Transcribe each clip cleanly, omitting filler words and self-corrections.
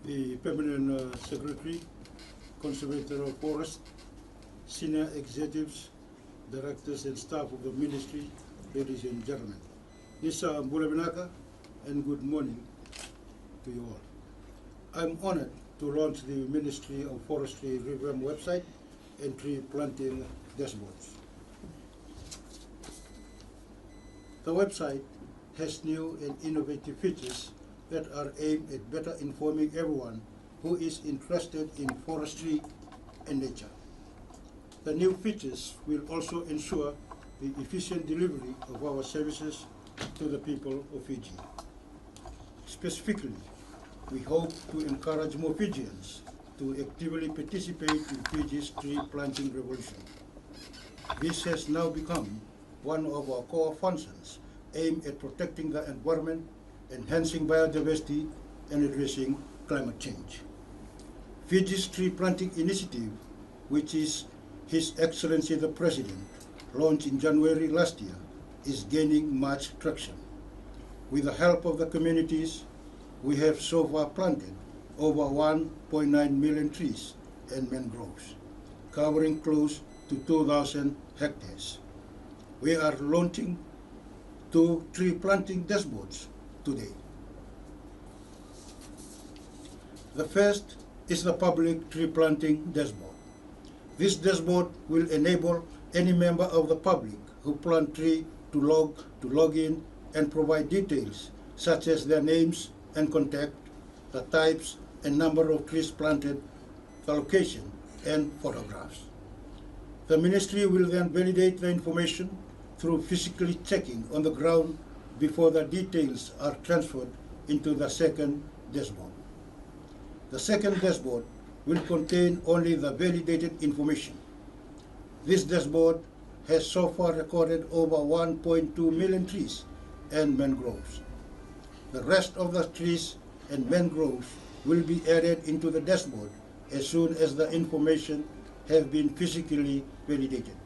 the Permanent Secretary, Conservator of Forest, Senior Executives, Directors and Staff of the Ministry, ladies and gentlemen. This is Mbula and good morning to you all. I'm honored to launch the Ministry of Forestry revamp website and tree planting dashboards. The website has new and innovative features that are aimed at better informing everyone who is interested in forestry and nature. The new features will also ensure the efficient delivery of our services to the people of Fiji. Specifically, we hope to encourage more Fijians to actively participate in Fiji's tree planting revolution. This has now become one of our core functions aimed at protecting the environment, enhancing biodiversity, and addressing climate change. Fiji's tree planting initiative, which is His Excellency the President, launched in January last year, is gaining much traction. With the help of the communities, we have so far planted over 1.9 million trees and mangroves, covering close to 2,000 hectares. We are launching 2 tree planting dashboards today. The first is the public tree planting dashboard. This dashboard will enable any member of the public who plant tree to log in and provide details such as their names and contact, the types and number of trees planted, the location, and photographs. The Ministry will then validate the information through physically checking on the ground before the details are transferred into the second dashboard. The second dashboard will contain only the validated information. This dashboard has so far recorded over 1.2 million trees and mangroves. The rest of the trees and mangroves will be added into the dashboard as soon as the information has been physically validated.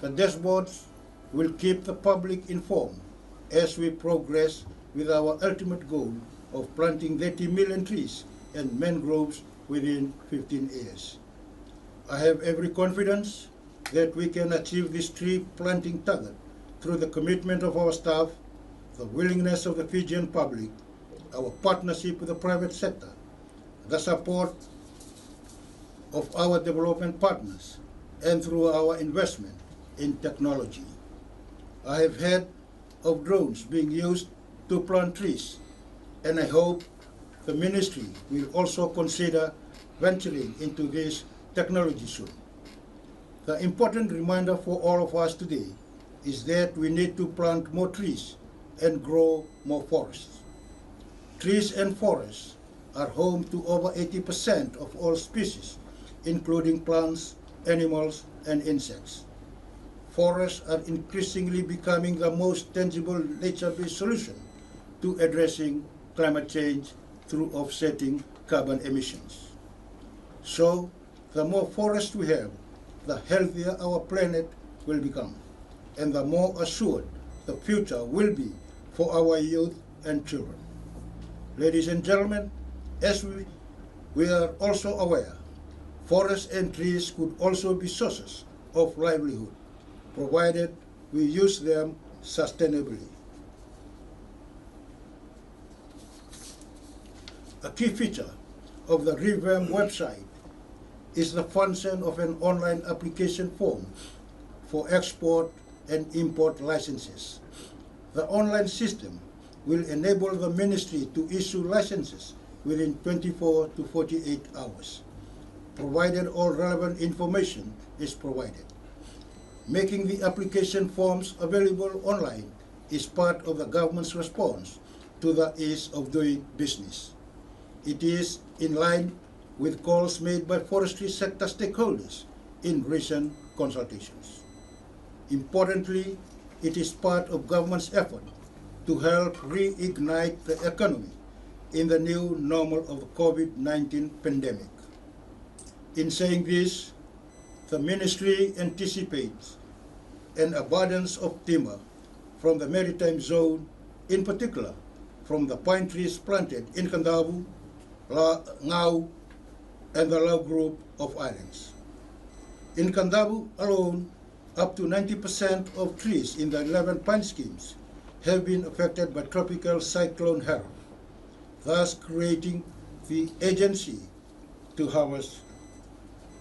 The dashboards will keep the public informed as we progress with our ultimate goal of planting 30 million trees and mangroves within 15 years. I have every confidence that we can achieve this tree planting target through the commitment of our staff, the willingness of the Fijian public, our partnership with the private sector, the support of our development partners, and through our investment in technology. I have heard of drones being used to plant trees, and I hope the Ministry will also consider venturing into this technology soon. The important reminder for all of us today is that we need to plant more trees and grow more forests. Trees and forests are home to over 80% of all species, including plants, animals, and insects. Forests are increasingly becoming the most tangible nature-based solution to addressing climate change through offsetting carbon emissions. So, the more forests we have, the healthier our planet will become, and the more assured the future will be for our youth and children. Ladies and gentlemen, as we are also aware, forests and trees could also be sources of livelihood, provided we use them sustainably. A key feature of the revamped website is the function of an online application form for export and import licenses. The online system will enable the Ministry to issue licenses within 24 to 48 hours, provided all relevant information is provided. Making the application forms available online is part of the government's response to the ease of doing business. It is in line with calls made by forestry sector stakeholders in recent consultations. Importantly, it is part of government's effort to help reignite the economy in the new normal of the COVID-19 pandemic. In saying this, the Ministry anticipates an abundance of timber from the maritime zone, in particular from the pine trees planted in Kandavu, Ngau, and the Lau group of islands. In Kandavu alone, up to 90% of trees in the 11 pine schemes have been affected by tropical cyclone Harold, thus creating the agency to harvest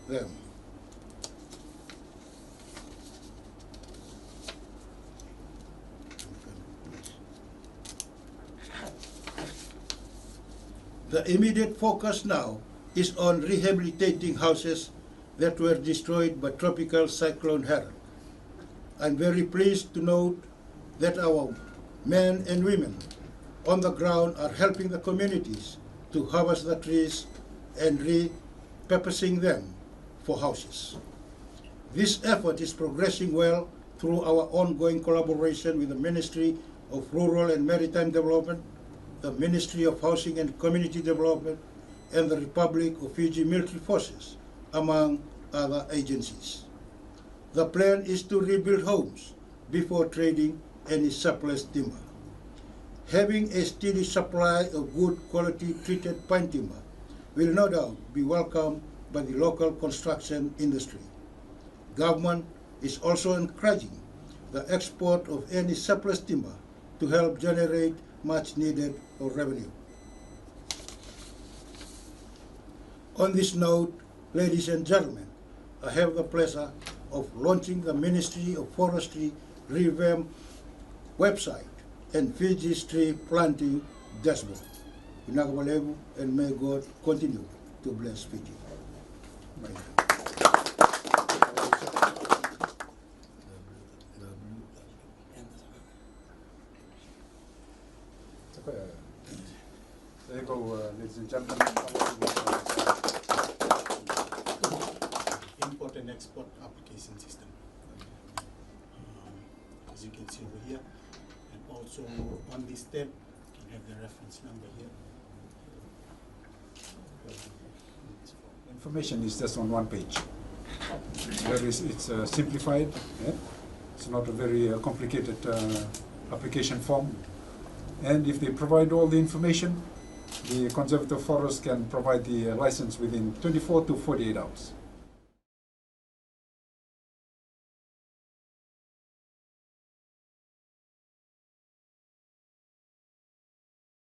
them. The immediate focus now is on rehabilitating houses that were destroyed by tropical cyclone Harold. I'm very pleased to note that our men and women on the ground are helping the communities to harvest the trees and repurposing them for houses. This effort is progressing well through our ongoing collaboration with the Ministry of Rural and Maritime Development, the Ministry of Housing and Community Development, and the Republic of Fiji Military Forces, among other agencies. The plan is to rebuild homes before trading any surplus timber. Having a steady supply of good quality treated pine timber will no doubt be welcomed by the local construction industry. Government is also encouraging the export of any surplus timber to help generate much needed revenue. On this note, ladies and gentlemen, I have the pleasure of launching the Ministry of Forestry revamped website and Fiji's tree planting dashboard. Inagawalevu, and may God continue to bless Fiji. There you go, ladies and gentlemen. Import and export application system. As you can see over here, and also on this tab, you can have the reference number here. Information is just on one page. It's simplified. Yeah? It's not a very complicated application form. And if they provide all the information, the conservative forest can provide the license within 24 to 48 hours.